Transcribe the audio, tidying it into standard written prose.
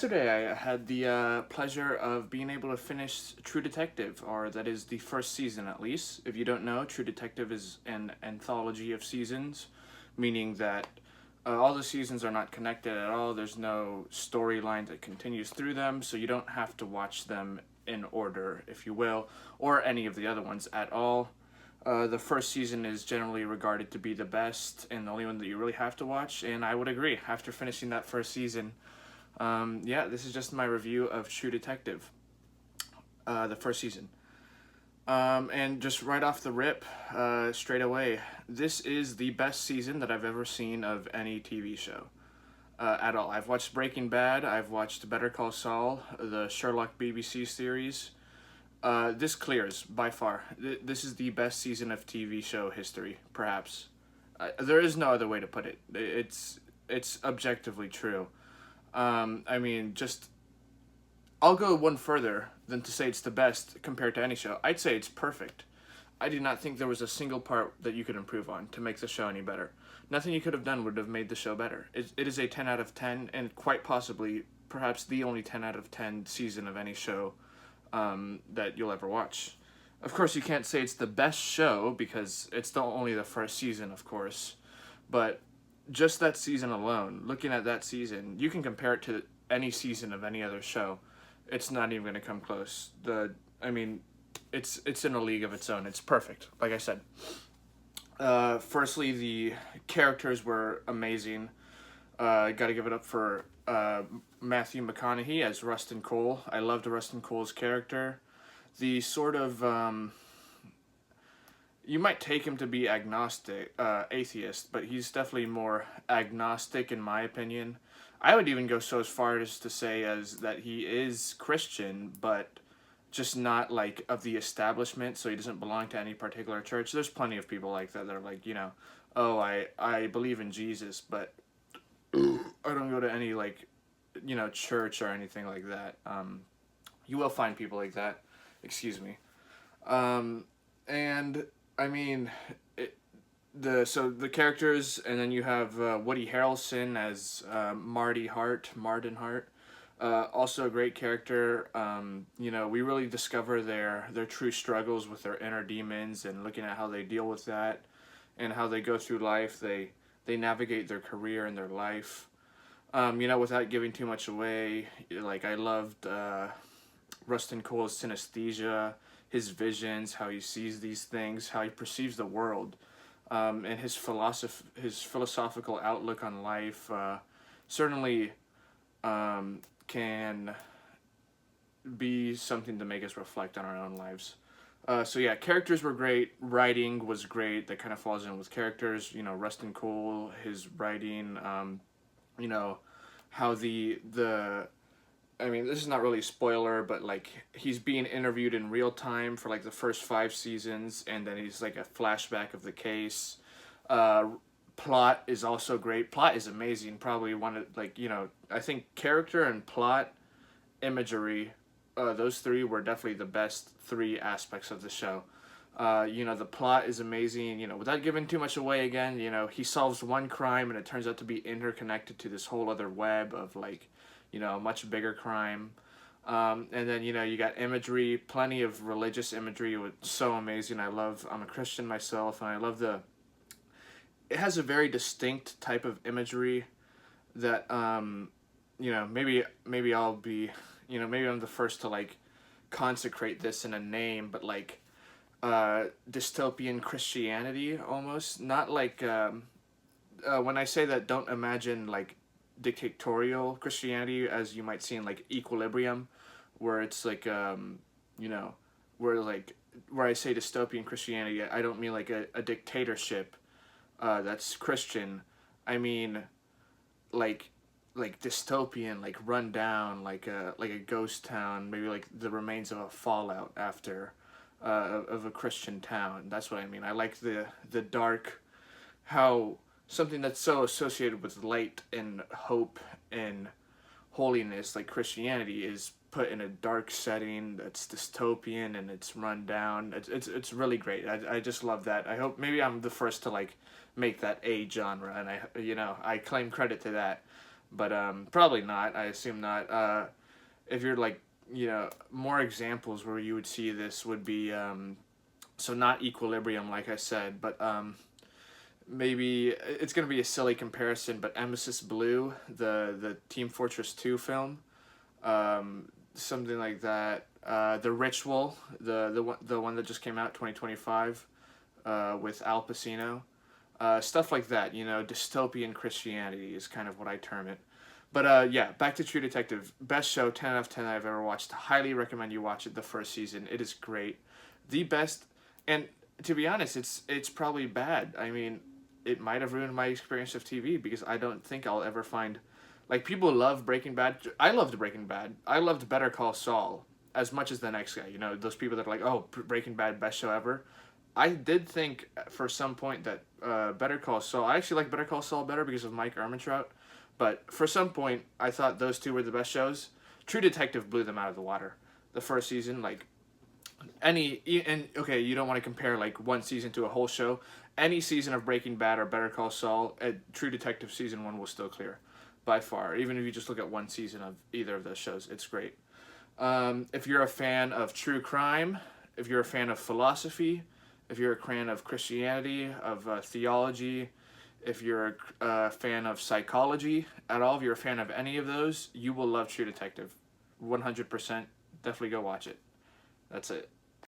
Yesterday, I had the pleasure of being able to finish True Detective, or that is the first season at least. If you don't know, True Detective is an anthology of seasons, meaning that all the seasons are not connected at all. There's no storyline that continues through them, so you don't have to watch them in order, if you will, or any of the other ones at all. The first season is generally regarded to be the best and the only one that you really have to watch, and I would agree after finishing that first season. Yeah, this is just my review of True Detective, the first season. And just right off the rip, straight away, this is the best season that I've ever seen of any TV show at all. I've watched Breaking Bad, I've watched Better Call Saul, the Sherlock BBC series. This clears by far. This is the best season of TV show history, perhaps. There is no other way to put it. It's objectively true. I mean, just I'll go one further than to say it's the best compared to any show. I'd say it's perfect. I do not think there was a single part that you could improve on to make the show any better. Nothing you could have done would have made the show better. It is a 10 out of 10, and quite possibly, perhaps the only 10 out of 10 season of any show that you'll ever watch. Of course, you can't say it's the best show because it's only the first season, of course. But just that season alone, looking at that season, you can compare it to any season of any other show. It's not even going to come close. I mean, it's in a league of its own. It's perfect, like I said. Firstly, the characters were amazing. Got to give it up for Matthew McConaughey as Rustin Cole. I loved Rustin Cole's character. The sort of you might take him to be agnostic, atheist, but he's definitely more agnostic in my opinion. I would even go so as far as to say as that he is Christian, but just not like of the establishment, so he doesn't belong to any particular church. There's plenty of people like that are like, oh, I believe in Jesus, but I don't go to any like, church or anything like that. You will find people like that. Excuse me. And I mean, the characters, and then you have Woody Harrelson as Martin Hart. Also a great character. We really discover their true struggles with their inner demons and looking at how they deal with that, and how they go through life. They navigate their career and their life. Without giving too much away. Like I loved Rustin Cole's synesthesia, his visions, how he sees these things, how he perceives the world, and his philosophical outlook on life certainly can be something to make us reflect on our own lives. So yeah, characters were great. Writing was great. That kind of falls in with characters. Rustin Cole, his writing. How I mean, this is not really a spoiler, but like he's being interviewed in real time for like the first 5 seasons, and then he's like a flashback of the case. Plot is also great. Plot is amazing. Probably one of I think character and plot, imagery, those three were definitely the best three aspects of the show. The plot is amazing. Without giving too much away again, he solves one crime and it turns out to be interconnected to this whole other web of a much bigger crime. And then, you got imagery, plenty of religious imagery. It was so amazing. I'm a Christian myself, and I love it has a very distinct type of imagery that, maybe I'll be, maybe I'm the first to consecrate this in a name, but dystopian Christianity almost. Not when I say that, don't imagine dictatorial Christianity as you might see in Equilibrium, where it's where I say dystopian Christianity, I don't mean a dictatorship that's Christian. I mean dystopian, run down, a ghost town, maybe the remains of a fallout after of a Christian town. That's what I mean. I like the dark, how something that's so associated with light and hope and holiness, like Christianity, is put in a dark setting that's dystopian and it's run down. It's really great. I just love that. I hope maybe I'm the first to make that a genre, and I claim credit to that. but probably not. I assume not. If you're like, more examples where you would see this would be so not Equilibrium, like I said, but maybe it's gonna be a silly comparison, but Emesis Blue, the Team Fortress 2 film, something like that. The Ritual, the one that just came out 2025, with Al Pacino. Stuff like that, dystopian Christianity is kind of what I term it. But yeah, back to True Detective. Best show, 10 out of 10 I've ever watched. Highly recommend you watch it the first season. It is great. The best, and to be honest, it's probably bad. I mean, it might have ruined my experience of TV because I don't think I'll ever find, like, people love Breaking Bad. I loved Breaking Bad. I loved Better Call Saul as much as the next guy. Those people that are like, oh, Breaking Bad, best show ever. I did think for some point that Better Call Saul. I actually like Better Call Saul better because of Mike Ehrmantraut, but for some point I thought those two were the best shows. True Detective blew them out of the water. The first season, like and okay, you don't want to compare like one season to a whole show. Any season of Breaking Bad or Better Call Saul, True Detective season 1 was still clear, by far. Even if you just look at one season of either of those shows, it's great. If you're a fan of true crime, if you're a fan of philosophy, if you're a fan of Christianity, of theology, if you're a fan of psychology at all, if you're a fan of any of those, you will love True Detective. 100%. Definitely go watch it. That's it.